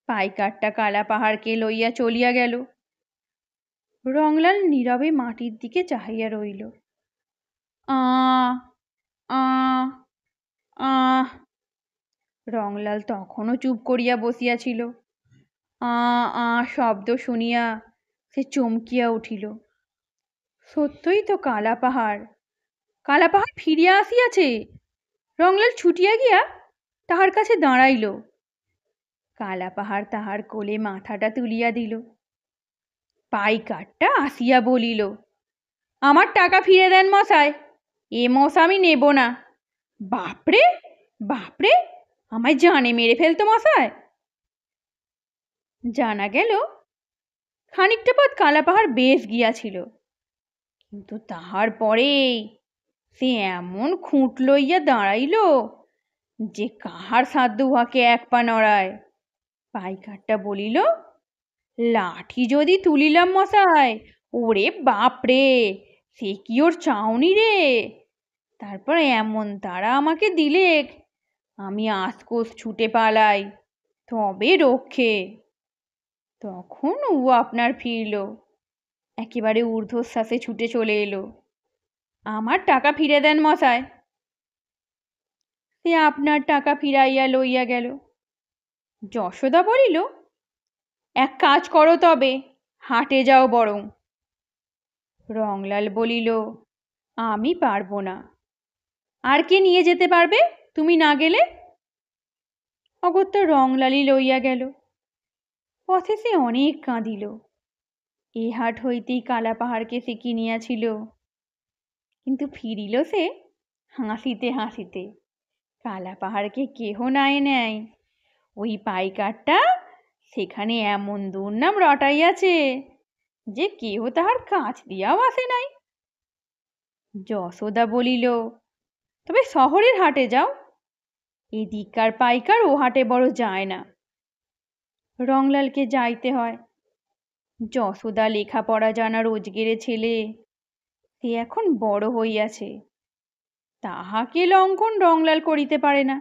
Speaker 1: পাইকারটা কালা পাহাড়কে লইয়া চলিয়া গেল। রংলাল নীরবে মাটির দিকে চাহিয়া রইল। আহ আহ আহ রংলাল তখনও চুপ করিয়া বসিয়াছিল। শব্দ শুনিয়া সে চমকিয়া উঠিল। সত্যই তো কালা পাহাড়। কালা পাহাড় ফিরিয়া আসিয়াছে। রংলাল ছুটিয়া গিয়া তাহার কাছে দাঁড়াইল। কালা পাহাড় তাহার কোলে মাথাটা তুলিয়া দিল। পাইকারটা আসিয়া বলিল, আমার টাকা ফিরে দেন মশাই, এ মোষ আমি নেব না। বাপরে বাপরে, আমায় জানে মেরে ফেলতো মশাই। জানা গেল খানিকটা পথ কালা পাহাড় বেশ গিয়াছিল, কিন্তু তাহার পরেই সে এমন খুঁট লইয়া দাঁড়াইল যে কাহার সাধ্য উহাকে এক পা নড়ায়। পাইকারটা বলিল, লাঠি যদি তুলিলাম মশাই, ওরে বাপরে, সে কি ওর চাউনি রে। তারপর এমন তারা আমাকে দিলে আমি আসকোষ ছুটে পালাই, তবে রক্ষে। তখন ও আপনার ফিরল, একেবারে ঊর্ধ্বশ্বাসে ছুটে চলে এলো, আমার টাকা ফিরে দেন মশাই। সে আপনার টাকা ফিরাইয়া লইয়া গেল। যশোদা বলিল, এক কাজ করো তবে, হাটে যাও বরং। রংলাল বলিল, আমি পারবো না। আর কে নিয়ে যেতে পারবে তুমি না গেলে? অগত্যা রংলালই লইয়া গেল। পথে সে অনেক কাঁদিল। এ হাট হইতেই কালা পাহাড়কে সে কিনিয়াছিল, কিন্তু ফিরিল সে হাসিতে হাসিতে। কালা পাহাড়কে কেহ নাই নেয়। ওই পাইকারটা সেখানে এমন দুর্নাম রটাইয়াছে যে কেহ তাহার কাছ দিয়াও আসে নাই। যশোদা বলিল, তবে শহরের হাটে যাও, এদিককার পাইকার ও হাটে বড় যায় না। রংলালকে যাইতে হয়। যশোদা লেখাপড়া জানা রোজগেরে ছেলে, সে এখন বড় হইয়াছে, তাহাকে লঙ্ঘন রংলাল করিতে পারে না।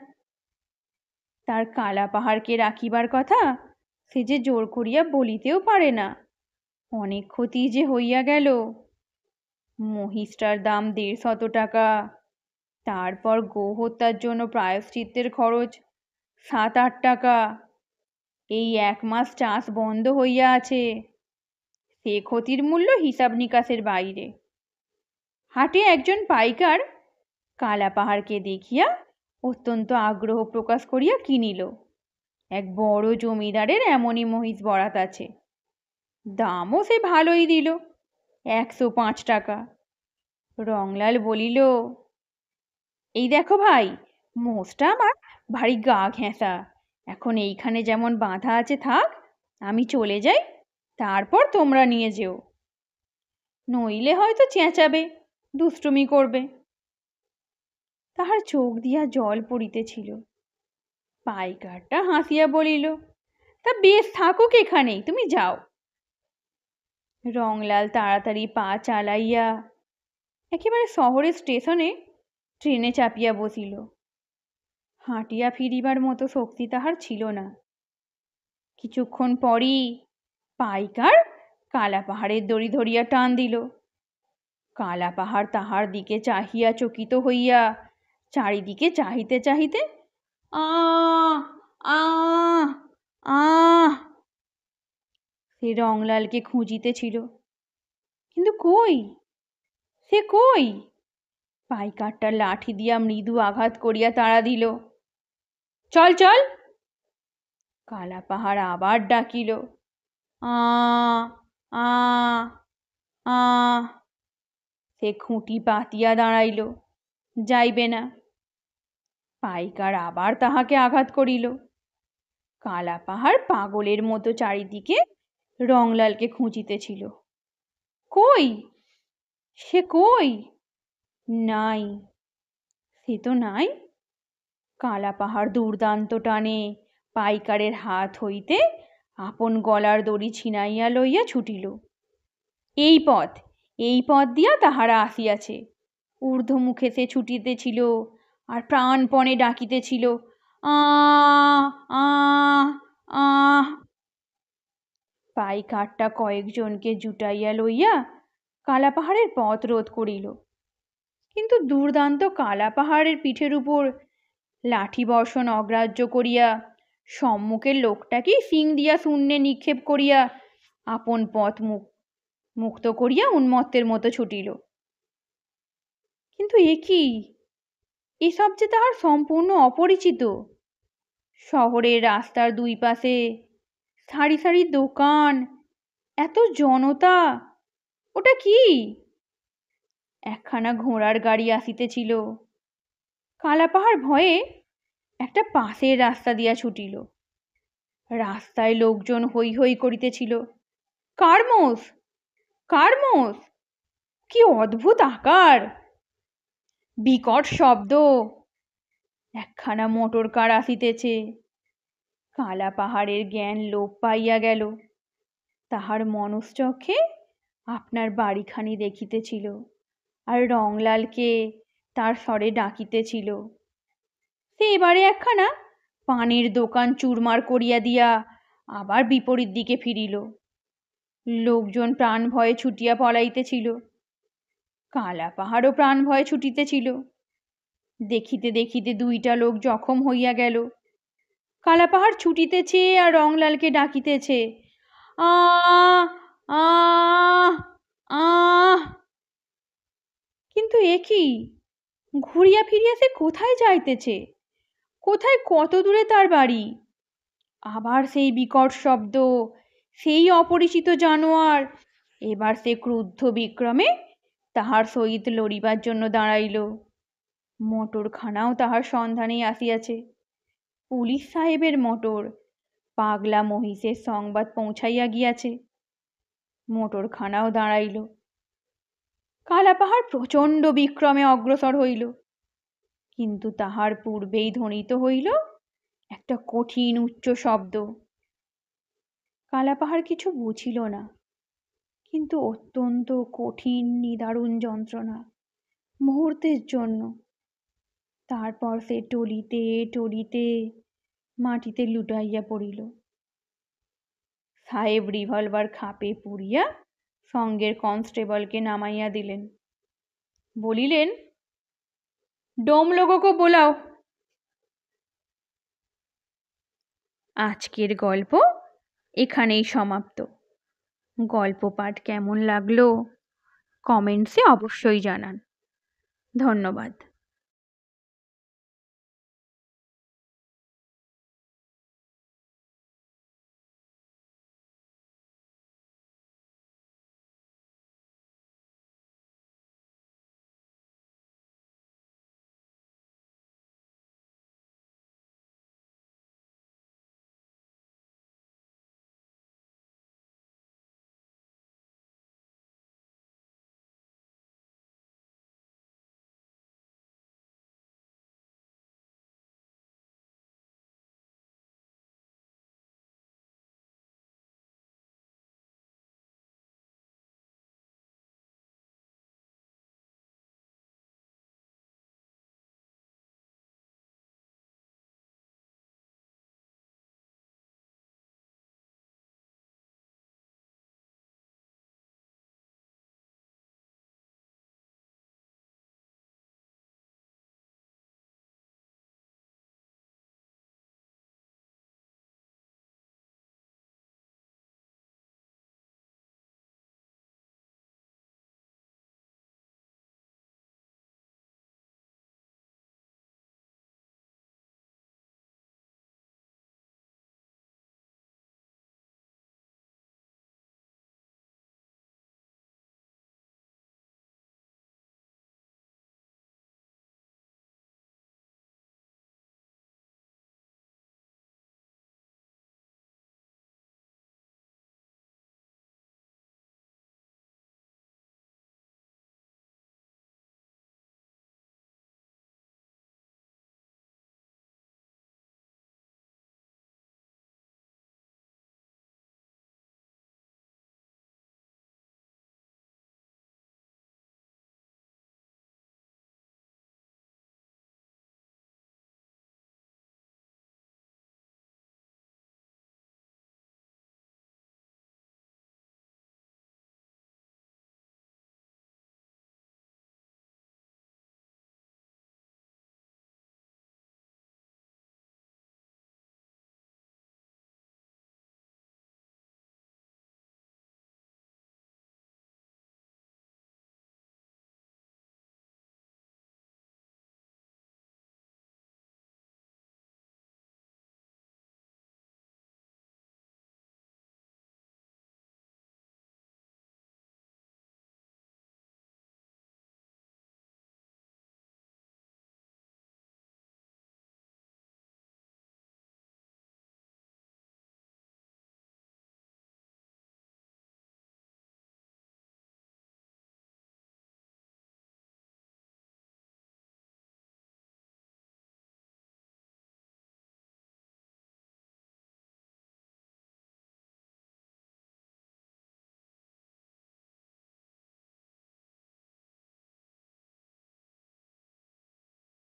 Speaker 1: তার কালা পাহাড়কে রাখিবার কথা সে যে জোর করিয়া বলিতেও পারে না। অনেক ক্ষতি যে হইয়া গেল। মহিষটার দাম 150 টাকা, তারপর গো হত্যার জন্য প্রায়শ্চিত্তের খরচ 7-8 টাকা। এই 1 মাস চাষ বন্ধ হইয়া আছে, সে ক্ষতির মূল্য হিসাব নিকাশের বাইরে। হাটে একজন পাইকার কালা পাহাড়কে দেখিয়া অত্যন্ত আগ্রহ প্রকাশ করিয়া কিনিল। এক বড় জমিদারের এমনই মহিষ বরাত আছে। দামও সে ভালোই দিল, 105 টাকা। রংলাল বলিল, এই দেখো ভাই, মোষটা আমার ভারী গা ঘেঁষা, এখন এইখানে যেমন বাঁধা আছে থাক, আমি চলে যাই, তারপর তোমরা নিয়ে যেও। নইলে হয়তো চেঁচাবে, দুষ্টুমি করবে। তাহার চোখ দিয়া জল পড়িতেছিল। পাইকারটা হাসিয়া বলিল, তা বেশ থাকুক এখানেই, তুমি যাও। রংলাল তাড়াতাড়ি পা চালাইয়া একেবারে শহরের স্টেশনে ট্রেনে চাপিয়া বসিল। হাঁটিয়া ফিরিবার মতো শক্তি তাহার ছিল না। কিছুক্ষণ পরই পাইকার কালা পাহাড়ের দড়ি ধরিয়া টান দিল। কালা পাহাড় তাহার দিকে চাহিয়া চকিত হইয়া চারিদিকে চাহিতে চাহিতে আহ আহ আহ সে রংলালকে খুঁজিতেছিল, কিন্তু কই, সে কই? পাইকারটা লাঠি দিয়া মৃদু আঘাত করিয়া তাড়া দিল। চল চল। কালা পাহাড় আবার ডাকিল, আ আ আ। সে খুঁটি পাতিয়া দাঁড়াইল, যাইবে না। পাইকার আবার তাহাকে আঘাত করিল। কালা পাহাড় পাগলের মতো চারিদিকে রংলালকে খুঁজিতেছিল। কই, সে কই? নাই, সে তো নাই। কালা পাহাড় দুর্দান্ত টানে পাইকারের হাত হইতে আপন গলার দড়ি ছিনাইয়া লইয়া ছুটিল। এই পথ দিয়া তাহারা আসিয়াছে। ঊর্ধ্বমুখে সে ছুটিতেছিল আর প্রাণপণে ডাকিতেছিল, আহ আহ আহ। পাইকারটা কয়েকজনকে জুটাইয়া লইয়া কালাপাহাড়ের পথ রোধ করিল। কিন্তু দুর্দান্ত কালাপাহাড়ের পিঠের উপর লাঠি বর্ষণ অগ্রাহ্য করিয়া সম্মুখের লোকটাকেই শিং দিয়া শূন্যে নিক্ষেপ করিয়া আপন পথ মুক্ত করিয়া উন্মত্তের মতো ছুটিল। কিন্তু এসব যে তাহার সম্পূর্ণ অপরিচিত। শহরের রাস্তার দুই পাশে সারি সারি দোকান, এত জনতা, ওটা কি? একখানা ঘোড়ার গাড়ি আসিতেছিল। কালাপাহাড় ভয়ে একটা পাশের রাস্তা দিয়া ছুটিল। রাস্তায় লোকজন হৈ হৈ করিতেছিল, কারমোস কারমোস! কি অদ্ভুত আকার, বিকট শব্দ! একখানা মোটর কার আসিতেছে। কালাপাহাড়ের জ্ঞান লোপ পাইয়া গেল। তাহার মনশ্চক্ষে আপনার বাড়িখানি দেখিতেছিল, আর রংলালকে তার স্বরে ডাকিতেছিল। সে এবারে একখানা পানের দোকান চুরমার করিয়া দিয়া আবার বিপরীত দিকে ফিরিল। লোকজন প্রাণ ভয়ে ছুটিয়া পলাইতেছিল। কালাপাহাড়ও প্রাণ ভয়ে ছুটিতেছিল। দেখিতে দেখিতে দুইটা লোক জখম হইয়া গেল। কালাপাহাড় ছুটিতেছে আর রংলালকে ডাকিতেছে, আহ আহ আহ। কিন্তু ঘুরিয়া ফিরিয়া সে কোথায় যাইতেছে? কোথায়, কত দূরে তার বাড়ি? আবার সেই বিকট শব্দ, সেই অপরিচিত জানোয়ার। এবার সে ক্রুদ্ধ বিক্রমে তাহার সহিত লড়িবার জন্য দাঁড়াইল। মোটরখানাও তাহার সন্ধানে আসিয়াছে। পুলিশ সাহেবের মোটর। পাগলা মহিষের সংবাদ পৌঁছাইয়া গিয়াছে। মোটরখানাও দাঁড়াইল। কালাপাহাড় প্রচণ্ড বিক্রমে অগ্রসর হইল। কিন্তু তাহার পূর্বেই ধ্বনিত হইল একটা কঠিন উচ্চ শব্দ। কালাপাহাড় কিছু বুঝিল না, কিন্তু অত্যন্ত কঠিন নিদারুণ যন্ত্রণা, মুহূর্তের জন্য। তারপর সে টলিতে টলিতে মাটিতে লুটাইয়া পড়িল। সাহেব রিভলভার খাপে পুরিয়া সঙ্গের কনস্টেবলকে নামাইয়া দিলেন। বলিলেন, ডোম লোগোকে বোলাও। আজকের গল্প এখানেই সমাপ্ত। গল্প পাঠ কেমন লাগলো কমেন্টসে অবশ্যই জানান। ধন্যবাদ।